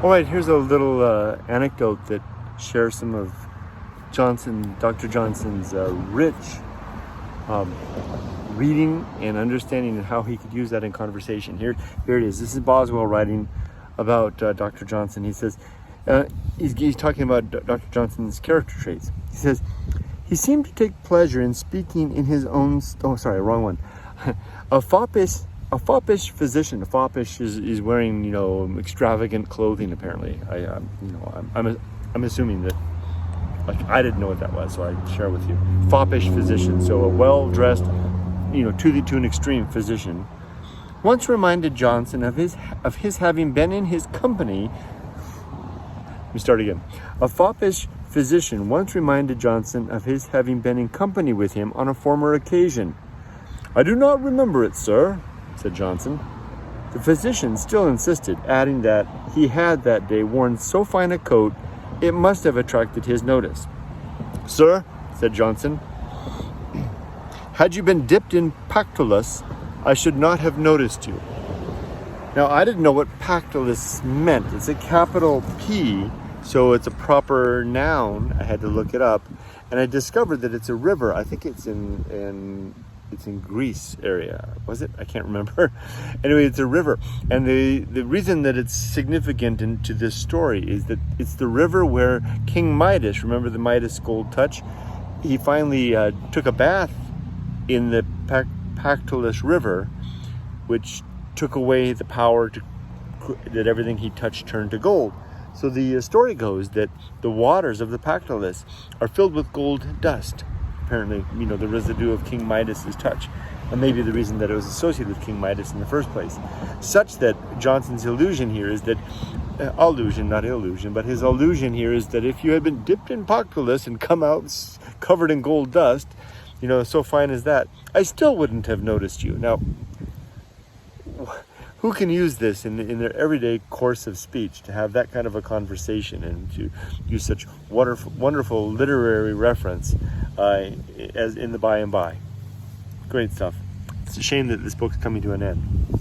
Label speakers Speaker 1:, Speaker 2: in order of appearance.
Speaker 1: All right, here's a little anecdote that shares some of Dr. Johnson's rich reading and understanding and how he could use that in conversation. Here it is. This is Boswell writing about Dr. Johnson. He says, he's talking about Dr. Johnson's character traits. He says, he seemed to take pleasure in speaking in his own, wrong one. A foppish physician. A foppish is wearing, extravagant clothing, apparently. I'm assuming that, I didn't know what that was, so I share with you. Foppish physician, so a well-dressed, to an extreme physician, once reminded Johnson of his having been in his company. Let me start again. A foppish physician once reminded Johnson of his having been in company with him on a former occasion. "I do not remember it, sir," said Johnson. The physician still insisted, adding that he had that day worn so fine a coat it must have attracted his notice. "Sir," said Johnson, "had you been dipped in Pactolus, I should not have noticed you." Now, I didn't know what Pactolus meant. It's a capital P, so it's a proper noun. I had to look it up, and I discovered that it's a river. I think it's in Greece area. Was it? I can't remember. Anyway, it's a river. And the reason that it's significant into this story is that it's the river where King Midas, remember the Midas gold touch? He finally took a bath in the Pactolus River, which took away the power that everything he touched turned to gold. So the story goes that the waters of the Pactolus are filled with gold dust. Apparently, the residue of King Midas's touch, and maybe the reason that it was associated with King Midas in the first place. Such that Johnson's illusion here is that, allusion, not illusion, but his allusion here is that if you had been dipped in Pactolus and come out covered in gold dust, so fine as that, I still wouldn't have noticed you. Now, who can use this in their everyday course of speech, to have that kind of a conversation and to use such wonderful literary reference as in the by and by? Great stuff. It's a shame that this book's coming to an end.